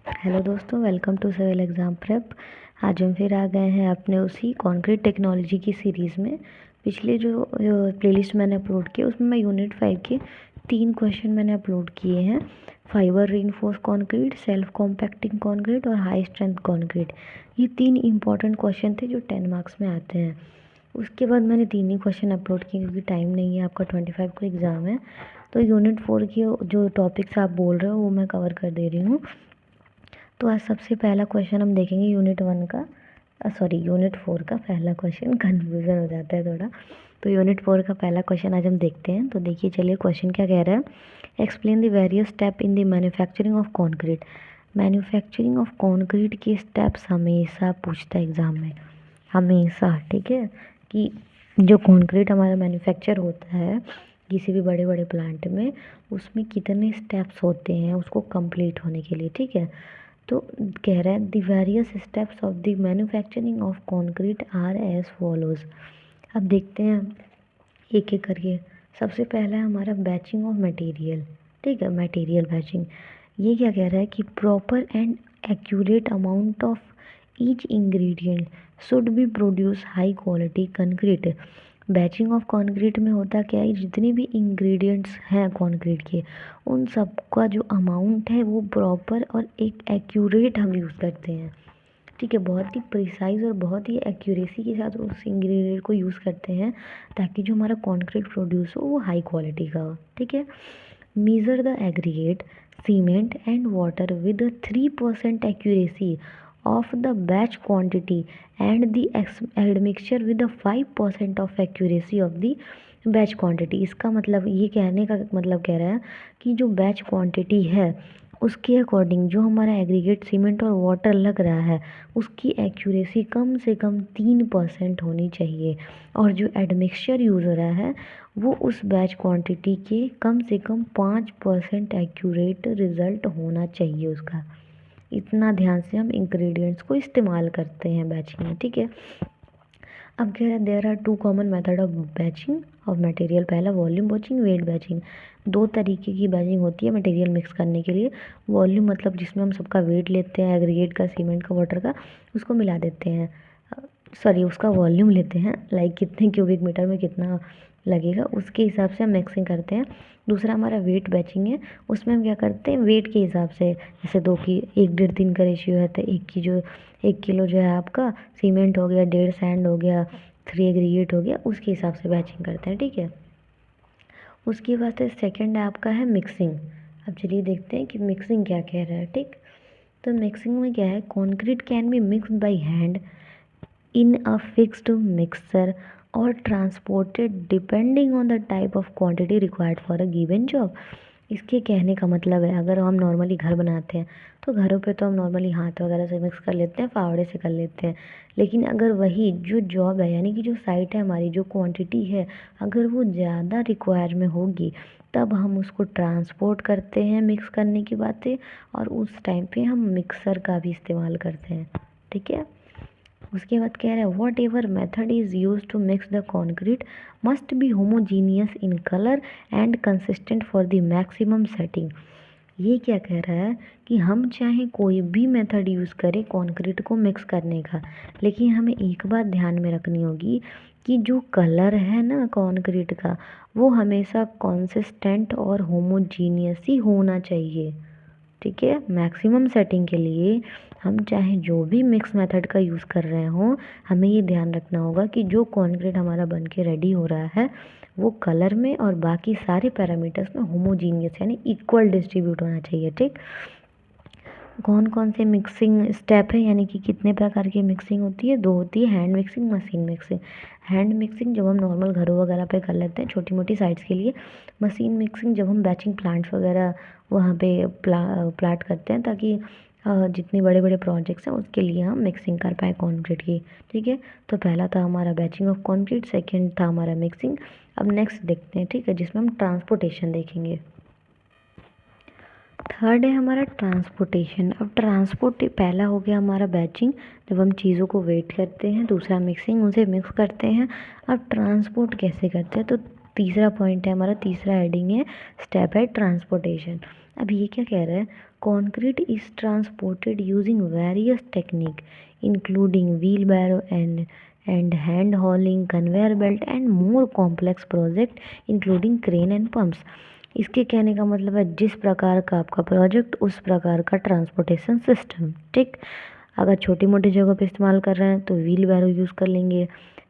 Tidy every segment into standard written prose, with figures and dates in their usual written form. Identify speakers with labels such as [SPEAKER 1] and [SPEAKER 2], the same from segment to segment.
[SPEAKER 1] Hello दोस्तों, welcome to civil exam prep. आज हम फिर आ गए हैं अपने उसी कंक्रीट टेक्नोलॉजी की सीरीज़ में। पिछले जो प्लेलिस्ट मैंने अपलोड किया उसमें मैं यूनिट 5 के 3 क्वेश्चन मैंने अपलोड किए हैं। Fibre reinforce concrete, self compacting concrete और हाई स्ट्रेंथ कंक्रीट। ये 3 इंपॉर्टेंट क्वेश्चन थे जो 10 मार्क्स में आते हैं। उसके बाद मैंने 3 ही क्वेश्चन अपलोड किए क्योंकि टाइम नहीं है, आपका 25 को एग्ज़ाम है। तो यूनिट 4 के जो टॉपिक्स आप बोल रहे हो वो मैं कवर कर दे रही हूँ। तो आज सबसे पहला क्वेश्चन हम देखेंगे यूनिट 4 का पहला क्वेश्चन। कन्फ्यूज़न हो जाता है थोड़ा। तो यूनिट 4 का पहला क्वेश्चन आज हम देखते हैं। तो देखिए, चलिए क्वेश्चन क्या कह रहा है। Explain the various step in the manufacturing of concrete. Manufacturing of concrete के स्टेप्स हमेशा पूछता है एग्ज़ाम में, हमेशा। ठीक है, कि जो कॉन्क्रीट हमारा मैन्युफैक्चर होता है किसी भी बड़े बड़े प्लांट में, उसमें कितने स्टेप्स होते हैं उसको कंप्लीट होने के लिए। ठीक है, तो कह रहा है the various steps of the manufacturing of concrete are as follows. अब देखते हैं एक एक करके। सबसे पहला है हमारा बैचिंग ऑफ मटेरियल। ठीक है, मटेरियल बैचिंग। ये क्या कह रहा है कि proper and accurate amount of each ingredient should be produce high quality concrete. Batching of concrete में होता क्या है, जितने भी इंग्रेडिएंट्स हैं कंक्रीट के, उन सब का जो अमाउंट है वो प्रॉपर और एक एक्यूरेट हम यूज़ करते हैं। ठीक है, बहुत ही प्रिसाइज और बहुत ही एक्यूरेसी के साथ उस इंग्रेडिएंट को यूज़ करते हैं ताकि जो हमारा कंक्रीट प्रोड्यूस हो वो हाई क्वालिटी का हो। ठीक है, measure the aggregate, cement and water with a 3% accuracy of the batch quantity and the admixture with a 5% of accuracy of the batch quantity. इसका मतलब ये कहने का मतलब कह रहा है कि जो बैच क्वांटिटी है उसके अकॉर्डिंग जो हमारा एग्रीगेट सीमेंट और वाटर लग रहा है उसकी एक्यूरेसी कम से कम 3% होनी चाहिए, और जो एडमिक्सचर यूज़ हो रहा है वो उस बैच क्वांटिटी के कम से कम 5% एक्यूरेट रिज़ल्ट होना चाहिए उसका। इतना ध्यान से हम इंग्रेडिएंट्स को इस्तेमाल करते हैं बैचिंग में। ठीक है, अब कह रहा है there are 2 common method of batching of material. पहला वॉल्यूम बैचिंग, वेट बैचिंग। 2 तरीके की बैचिंग होती है मटेरियल मिक्स करने के लिए। वॉल्यूम मतलब जिसमें हम सबका वेट लेते हैं, एग्रीगेट का, सीमेंट का, वाटर का, उसको मिला देते हैं। सॉरी, उसका वॉल्यूम लेते हैं, लाइक कितने क्यूबिक मीटर में कितना लगेगा उसके हिसाब से हम मिक्सिंग करते हैं। दूसरा हमारा वेट बैचिंग है, उसमें हम क्या करते हैं वेट के हिसाब से, जैसे 2 की 1:3 का रेशियो है तो 1 किलो जो है आपका सीमेंट हो गया, 1.5 सैंड हो गया, 3 एग्रीगेट हो गया, उसके हिसाब से बैचिंग करते हैं। ठीक है, उसके बाद से सेकंड आपका है मिक्सिंग। अब चलिए देखते हैं कि मिक्सिंग क्या कह रहा है। ठीक, तो मिक्सिंग में क्या है, concrete can be mixed by hand in a fixed mixer or transported depending on the type of quantity required for a given job। इसके कहने का मतलब है, अगर हम नॉर्मली घर बनाते हैं तो घरों पे तो हम नॉर्मली हाथ वगैरह से मिक्स कर लेते हैं, फावड़े से कर लेते हैं। लेकिन अगर वही जो जॉब है, यानी कि जो साइट है हमारी, जो क्वांटिटी है, अगर वो ज़्यादा रिक्वायर में होगी तब हम उसको ट्रांसपोर्ट करते हैं मिक्स करने की बातें, और उस टाइम पे हम मिक्सर का भी इस्तेमाल करते हैं। ठीक है, उसके बाद कह रहा है whatever method is use to mix the concrete must be homogeneous in colour and consistent for the maximum setting. ये क्या कह रहा है कि हम चाहे कोई भी मेथड यूज़ करें कॉन्क्रीट को मिक्स करने का, लेकिन हमें एक बात ध्यान में रखनी होगी कि जो कलर है ना कॉन्क्रीट का, वो हमेशा कंसिस्टेंट और होमोजीनियस ही होना चाहिए। ठीक है, मैक्सिमम सेटिंग के लिए हम चाहे जो भी मिक्स मेथड का यूज़ कर रहे हों, हमें ये ध्यान रखना होगा कि जो कॉन्क्रीट हमारा बन के रेडी हो रहा है वो कलर में और बाकी सारे पैरामीटर्स में होमोजीनियस यानी इक्वल डिस्ट्रीब्यूट होना चाहिए। ठीक, कौन कौन से मिक्सिंग स्टेप है, यानी कि कितने प्रकार की मिक्सिंग होती है, 2 होती है, hand mixing, machine mixing. Hand mixing जब हम नॉर्मल घरों वगैरह पे कर लेते हैं छोटी मोटी साइट्स के लिए। मशीन मिक्सिंग जब हम बैचिंग प्लांट्स वगैरह वहाँ पे प्लाट करते हैं ताकि जितने बड़े बड़े प्रोजेक्ट्स हैं उसके लिए हम मिक्सिंग कर पाए कॉन्क्रीट की। ठीक है, तो पहला था हमारा बैचिंग ऑफ कॉन्क्रीट, सेकेंड था हमारा मिक्सिंग। अब नेक्स्ट देखते हैं, ठीक है, जिसमें हम ट्रांसपोर्टेशन देखेंगे। थर्ड है हमारा ट्रांसपोर्टेशन। अब ट्रांसपोर्ट पहला हो गया हमारा बैचिंग, जब हम चीज़ों को वेट करते हैं। दूसरा मिक्सिंग, उसे मिक्स करते हैं। अब ट्रांसपोर्ट कैसे करते हैं, तो तीसरा पॉइंट है हमारा, तीसरा हेडिंग है, स्टेप है ट्रांसपोर्टेशन। अब ये क्या कह रहा है, concrete is transported using various technique including wheel barrow and hand hauling, conveyor belt and more complex project including crane and pumps. इसके कहने का मतलब है जिस प्रकार का आपका प्रोजेक्ट उस प्रकार का ट्रांसपोर्टेशन सिस्टम, ठीक। अगर छोटी मोटी जगह पे इस्तेमाल कर रहे हैं तो व्हील बैरो यूज़ कर लेंगे,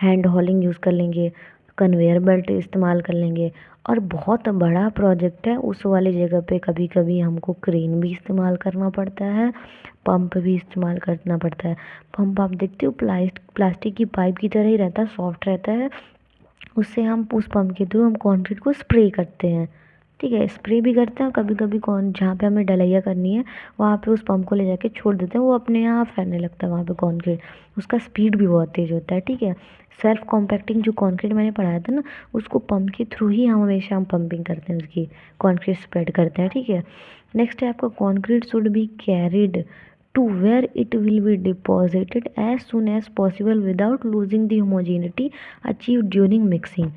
[SPEAKER 1] हैंड हॉलिंग यूज़ कर लेंगे, कन्वेयर बेल्ट इस्तेमाल कर लेंगे, और बहुत बड़ा प्रोजेक्ट है उस वाली जगह पे कभी कभी हमको क्रेन भी इस्तेमाल करना पड़ता है, पंप भी इस्तेमाल करना पड़ता है। पंप आप देखते हो प्लास्टिक की पाइप की तरह ही रहता है, सॉफ्ट रहता है। उससे हम उस पंप के थ्रू हम कंक्रीट को स्प्रे करते हैं, ठीक है। स्प्रे भी करते हैं और कभी कभी कौन जहाँ पे हमें ढलैया करनी है वहाँ पे उस पंप को ले जाके छोड़ देते हैं, वो अपने आप फैलने लगता है वहाँ पे कंक्रीट। उसका स्पीड भी बहुत तेज़ होता है, ठीक है। सेल्फ कॉम्पैक्टिंग जो कंक्रीट मैंने पढ़ाया था ना, उसको पंप के थ्रू ही हम हमेशा पंपिंग करते हैं, उसकी कंक्रीट स्प्रेड करते हैं, ठीक है। नेक्स्ट है आपका concrete should be carried to where it will be deposited as soon as possible without losing the homogeneity achieve during mixing.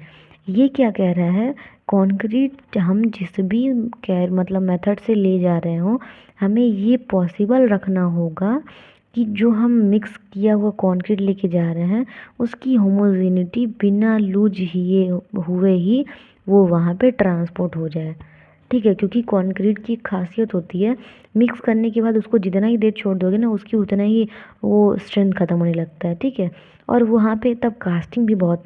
[SPEAKER 1] ये क्या कह रहा है, कंक्रीट हम जिस भी कैर मतलब मेथड से ले जा रहे हो, हमें ये पॉसिबल रखना होगा कि जो हम मिक्स किया हुआ कंक्रीट लेके जा रहे हैं उसकी होमोजेनिटी बिना लूज हुए ही वो वहाँ पे ट्रांसपोर्ट हो जाए, ठीक है। क्योंकि कंक्रीट की खासियत होती है मिक्स करने के बाद उसको जितना ही देर छोड़ दोगे ना उसकी उतना ही वो स्ट्रेंथ ख़त्म होने लगता है, ठीक है। और वहाँ पे तब कास्टिंग भी बहुत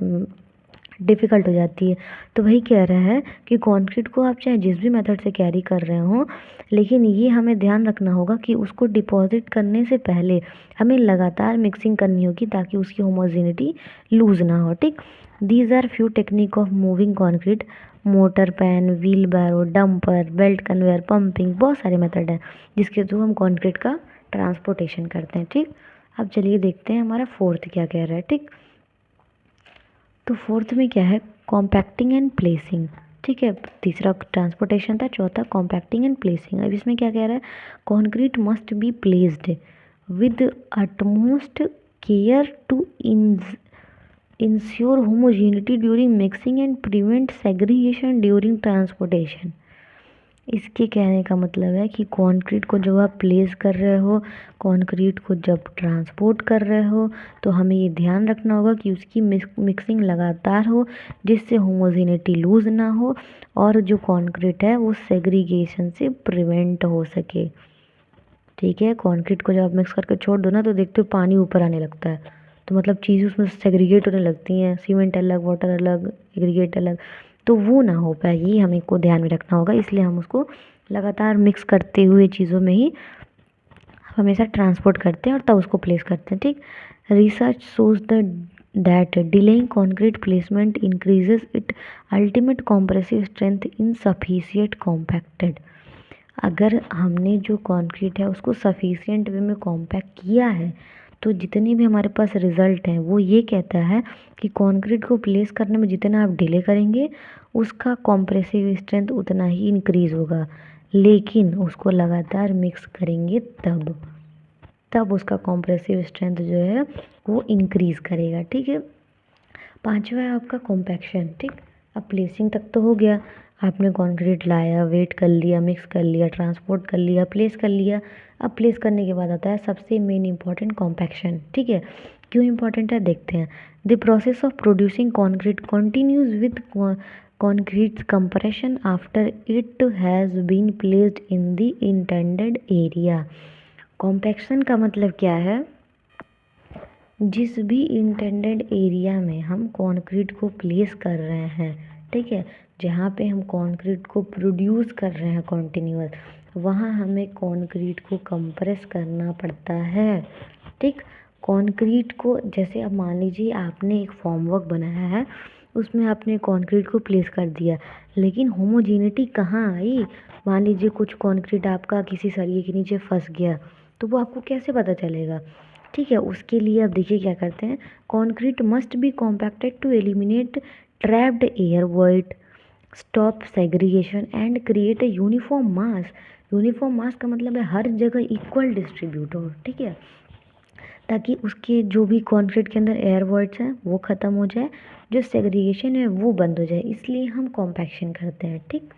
[SPEAKER 1] डिफ़िकल्ट हो जाती है। तो वही कह रहा है कि कंक्रीट को आप चाहे जिस भी मेथड से कैरी कर रहे हो, लेकिन ये हमें ध्यान रखना होगा कि उसको डिपॉजिट करने से पहले हमें लगातार मिक्सिंग करनी होगी ताकि उसकी होमोजेनिटी लूज़ ना हो, ठीक। These are few technique of moving concrete, motor pan, wheel barrow, dumper, belt conveyor, pumping, बहुत सारे मेथड हैं जिसके थ्रू हम कंक्रीट का ट्रांसपोर्टेशन करते हैं, ठीक। अब चलिए देखते हैं हमारा फोर्थ क्या कह रहा है, ठीक। तो फोर्थ में क्या है, कॉम्पैक्टिंग एंड प्लेसिंग, ठीक है। तीसरा ट्रांसपोर्टेशन था, चौथा कॉम्पैक्टिंग एंड प्लेसिंग। अब इसमें क्या कह रहा है, concrete must be placed with utmost care to ensure homogeneity during mixing and prevent segregation during transportation. इसके कहने का मतलब है कि कंक्रीट को जब आप प्लेस कर रहे हो, कंक्रीट को जब ट्रांसपोर्ट कर रहे हो, तो हमें ये ध्यान रखना होगा कि उसकी मिक्सिंग लगातार हो जिससे होमोजेनिटी लूज़ ना हो और जो कंक्रीट है वो सेग्रीगेशन से प्रिवेंट हो सके, ठीक है। कंक्रीट को जब आप मिक्स करके छोड़ दो ना तो देखते हो पानी ऊपर आने लगता है, तो मतलब चीज़ें उसमें सेग्रीगेट होने लगती हैं, सीमेंट अलग, वाटर अलग, एग्रीगेट अलग, तो वो ना हो पाए, ये हमें को ध्यान में रखना होगा। इसलिए हम उसको लगातार मिक्स करते हुए चीज़ों में ही हमेशा ट्रांसपोर्ट करते हैं और तब उसको प्लेस करते हैं, ठीक। Research shows that delaying concrete placement increases it ultimate compressive strength in sufficient compacted. अगर हमने जो कंक्रीट है उसको सफिशिएंट वे में कॉम्पैक्ट किया है तो जितने भी हमारे पास रिजल्ट हैं वो ये कहता है कि कंक्रीट को प्लेस करने में जितना आप डिले करेंगे उसका कॉम्प्रेसिव स्ट्रेंथ उतना ही इंक्रीज होगा, लेकिन उसको लगातार मिक्स करेंगे तब उसका कॉम्प्रेसिव स्ट्रेंथ जो है वो इंक्रीज करेगा, ठीक है। पांचवा है आपका कॉम्पैक्शन, ठीक। अब प्लेसिंग तक तो हो गया, आपने कंक्रीट लाया, वेट कर लिया, मिक्स कर लिया, ट्रांसपोर्ट कर लिया, प्लेस कर लिया। अब प्लेस करने के बाद आता है सबसे मेन इंपॉर्टेंट कॉम्पैक्शन, ठीक है। क्यों इंपॉर्टेंट है देखते हैं। The process of producing concrete continues with concrete compression after it has been placed in the intended area. Compaction का मतलब क्या है, जिस भी इंटेंडेड एरिया में हम कंक्रीट को प्लेस कर रहे हैं, ठीक है, जहाँ पे हम कंक्रीट को प्रोड्यूस कर रहे हैं कॉन्टिन्यूअस, वहाँ हमें कंक्रीट को कंप्रेस करना पड़ता है, ठीक। कंक्रीट को जैसे अब मान लीजिए आपने एक फॉर्मवर्क बनाया है, उसमें आपने कंक्रीट को प्लेस कर दिया, लेकिन होमोजेनिटी कहाँ आई। मान लीजिए कुछ कंक्रीट आपका किसी सरिये के नीचे फंस गया, तो वो आपको कैसे पता चलेगा, ठीक है। उसके लिए अब देखिए क्या करते हैं, concrete must be compacted to eliminate trapped air void, stop segregation and create a uniform mass. Uniform mass का मतलब है हर जगह इक्वल डिस्ट्रीब्यूट हो, ठीक है, ताकि उसके जो भी कंक्रीट के अंदर एयर वॉइड्स हैं वो ख़त्म हो जाए, जो सेग्रीगेशन है वो बंद हो जाए, इसलिए हम कॉम्पैक्शन करते हैं, ठीक।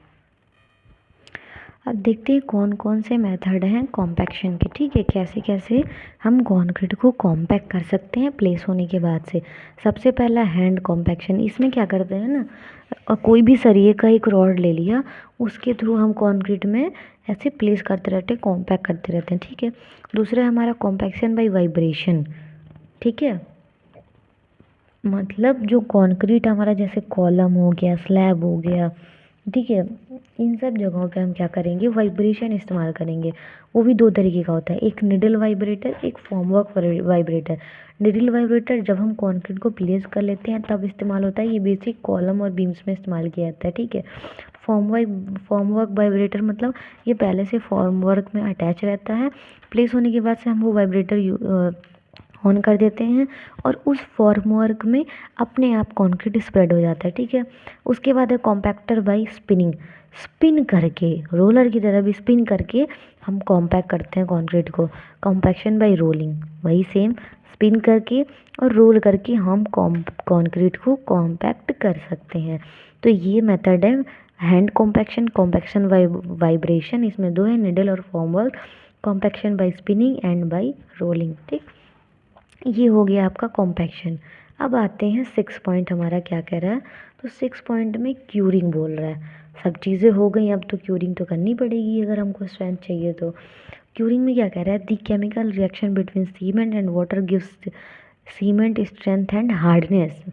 [SPEAKER 1] अब देखते हैं कौन कौन से मेथड हैं कॉम्पैक्शन के, ठीक है, कैसे कैसे हम कंक्रीट को कॉम्पैक्ट कर सकते हैं प्लेस होने के बाद से। सबसे पहला हैंड कॉम्पैक्शन। इसमें क्या करते हैं ना, कोई भी सरिये का एक रॉड ले लिया, उसके थ्रू हम कंक्रीट में ऐसे प्लेस करते रहते हैं, कॉम्पैक्ट करते रहते हैं, ठीक है। दूसरा है हमारा कॉम्पैक्शन बाय वाइब्रेशन, ठीक है। मतलब जो कंक्रीट हमारा जैसे कॉलम हो गया, स्लैब हो गया, ठीक है, इन सब जगहों पे हम क्या करेंगे, वाइब्रेशन इस्तेमाल करेंगे। वो भी दो तरीके का होता है, एक निडल वाइब्रेटर, एक फॉर्मवर्क वाइब्रेटर। निडल वाइब्रेटर जब हम कंक्रीट को प्लेस कर लेते हैं तब इस्तेमाल होता है, ये बेसिक कॉलम और बीम्स में इस्तेमाल किया जाता है, ठीक है। फॉर्मवर्क वाइब्रेटर मतलब ये पहले से फॉर्मवर्क में अटैच रहता है, प्लेस होने के बाद से हम वो वाइब्रेटर ऑन कर देते हैं और उस फॉर्मवर्क में अपने आप कंक्रीट स्प्रेड हो जाता है, ठीक है। उसके बाद है कॉम्पैक्टर बाय स्पिनिंग। स्पिन करके, रोलर की तरह भी स्पिन करके हम कॉम्पैक्ट करते हैं कंक्रीट को। कॉम्पैक्शन बाय रोलिंग, वही सेम, स्पिन करके और रोल करके हम कंक्रीट को कॉम्पैक्ट कर सकते हैं। तो ये मेथड है hand compaction, compaction by vibration, इसमें दो है, निडल और formwork. Compaction by spinning and by rolling, ठीक। ये हो गया आपका कॉम्पैक्शन। अब आते हैं 6 पॉइंट, हमारा क्या कह रहा है, तो 6 पॉइंट में क्यूरिंग बोल रहा है। सब चीज़ें हो गई, अब तो क्यूरिंग तो करनी पड़ेगी अगर हमको स्ट्रेंथ चाहिए तो। क्यूरिंग में क्या कह रहा है, the chemical reaction between cement and water gives cement strength and hardness.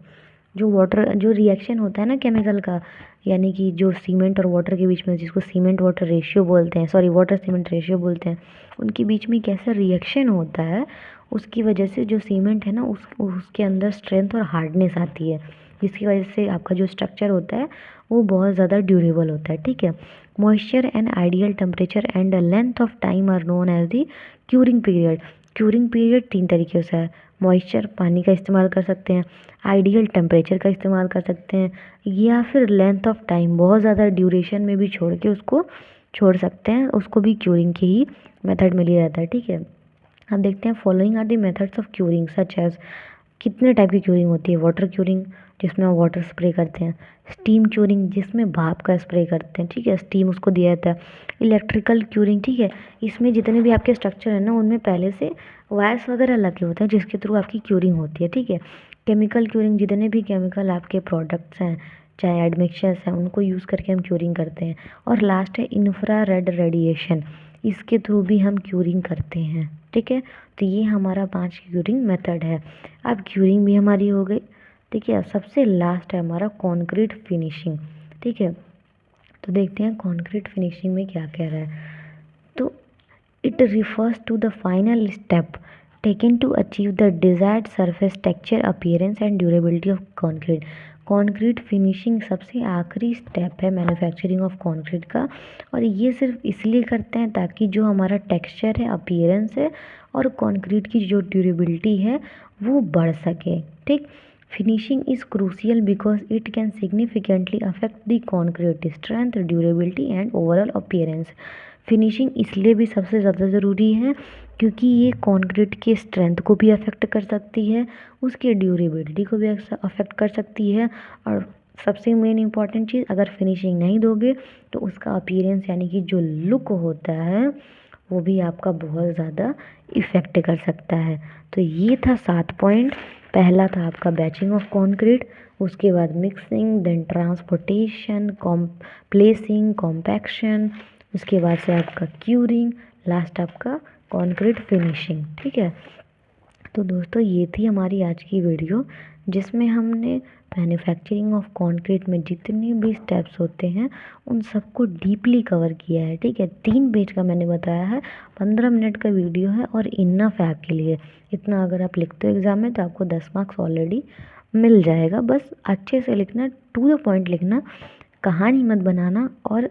[SPEAKER 1] जो वाटर, जो रिएक्शन होता है ना केमिकल का, यानी कि जो सीमेंट और वाटर के बीच में, जिसको सीमेंट वाटर रेशियो बोलते हैं, सॉरी वाटर सीमेंट रेशियो बोलते हैं, उनके बीच में कैसा रिएक्शन होता है, उसकी वजह से जो सीमेंट है ना उसके अंदर स्ट्रेंथ और हार्डनेस आती है, जिसकी वजह से आपका जो स्ट्रक्चर होता है वो बहुत ज़्यादा ड्यूरेबल होता है, ठीक है। Moisture and ideal temperature and length of time are known as the curing period. Curing period 3 तरीके से है, मॉइस्चर पानी का इस्तेमाल कर सकते हैं, आइडियल टेम्परेचर का इस्तेमाल कर सकते हैं, या फिर लेंथ ऑफ टाइम, बहुत ज़्यादा ड्यूरेशन में भी छोड़ के उसको छोड़ सकते हैं, उसको भी क्यूरिंग के ही मेथड में लिया जाता है, ठीक है। अब देखते हैं following are the methods of curing such as. कितने टाइप की क्यूरिंग होती है, वाटर क्यूरिंग जिसमें आप वाटर स्प्रे करते हैं, स्टीम क्यूरिंग जिसमें भाप का स्प्रे करते हैं, ठीक है, स्टीम उसको दिया जाता है, इलेक्ट्रिकल क्यूरिंग, ठीक है, इसमें जितने भी आपके स्ट्रक्चर है ना उनमें पहले से वायर्स वगैरह लगे होते हैं जिसके थ्रू आपकी क्यूरिंग होती है, ठीक है। केमिकल क्यूरिंग, जितने भी केमिकल आपके प्रोडक्ट्स हैं चाहे एडमिक्सचर्स हैं उनको यूज़ करके हम क्यूरिंग करते हैं। और लास्ट है इंफ्रारेड रेडिएशन, इसके थ्रू भी हम क्यूरिंग करते हैं, ठीक है। तो ये हमारा 5 क्यूरिंग मेथड है। अब क्यूरिंग भी हमारी हो गई, ठीक है। सबसे लास्ट है हमारा कंक्रीट फिनिशिंग, ठीक है। तो देखते हैं कंक्रीट फिनिशिंग में क्या कह रहा है। तो it refers to the final step taken to achieve the desired surface texture appearance and durability of concrete. Concrete finishing सबसे आखिरी स्टेप है मैन्युफैक्चरिंग ऑफ कंक्रीट का, और ये सिर्फ इसलिए करते हैं ताकि जो हमारा टेक्सचर है, अपीयरेंस है, और कंक्रीट की जो ड्यूरेबिलिटी है वो बढ़ सके, ठीक। Finishing is crucial because it can significantly affect the concrete strength, durability and overall appearance. Finishing इसलिए भी सबसे ज़्यादा ज़रूरी है क्योंकि ये कंक्रीट के स्ट्रेंथ को भी अफेक्ट कर सकती है, उसके ड्यूरेबिलिटी को भी अफेक्ट कर सकती है, और सबसे मेन इम्पॉर्टेंट चीज़, अगर फिनिशिंग नहीं दोगे तो उसका अपीयरेंस यानी कि जो लुक होता है वो भी आपका बहुत ज़्यादा इफ़ेक्ट कर सकता है। तो ये था 7 पॉइंट। पहला था आपका बैचिंग ऑफ कंक्रीट, उसके बाद mixing, then transportation, placing, compaction, उसके बाद से आपका क्यूरिंग, लास्ट आपका कंक्रीट फिनिशिंग, ठीक है। तो दोस्तों ये थी हमारी आज की वीडियो जिसमें हमने मैन्युफैक्चरिंग ऑफ कंक्रीट में जितने भी स्टेप्स होते हैं उन सबको डीपली कवर किया है, ठीक है। 3 पेज का मैंने बताया है, 15 मिनट का वीडियो है और इनफ है आपके लिए। इतना अगर आप लिखते हो एग्ज़ाम में तो आपको 10 मार्क्स ऑलरेडी मिल जाएगा। बस अच्छे से लिखना, टू द पॉइंट लिखना, कहानी मत बनाना, और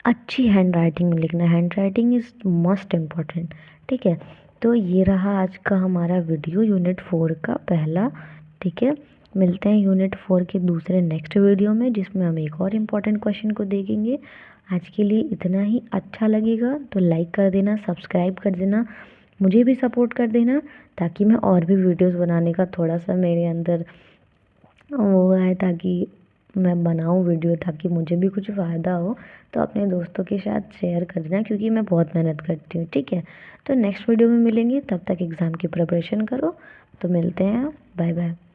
[SPEAKER 1] अच्छी हैंड राइटिंग में लिखना। Hand writing is most important, ठीक है। तो ये रहा आज का हमारा वीडियो यूनिट 4 का पहला, ठीक है। मिलते हैं यूनिट 4 के दूसरे नेक्स्ट वीडियो में जिसमें हम एक और इम्पॉर्टेंट क्वेश्चन को देखेंगे। आज के लिए इतना ही। अच्छा लगेगा तो लाइक कर देना, सब्सक्राइब कर देना, मुझे भी सपोर्ट कर देना ताकि मैं और भी वीडियोस बनाने का थोड़ा सा मेरे अंदर वो है, ताकि मैं बनाऊँ वीडियो ताकि मुझे भी कुछ फ़ायदा हो, तो अपने दोस्तों के साथ शेयर करना, क्योंकि मैं बहुत मेहनत करती हूँ, ठीक है। तो नेक्स्ट वीडियो में मिलेंगे, तब तक एग्ज़ाम की प्रिपरेशन करो। तो मिलते हैं, बाय बाय।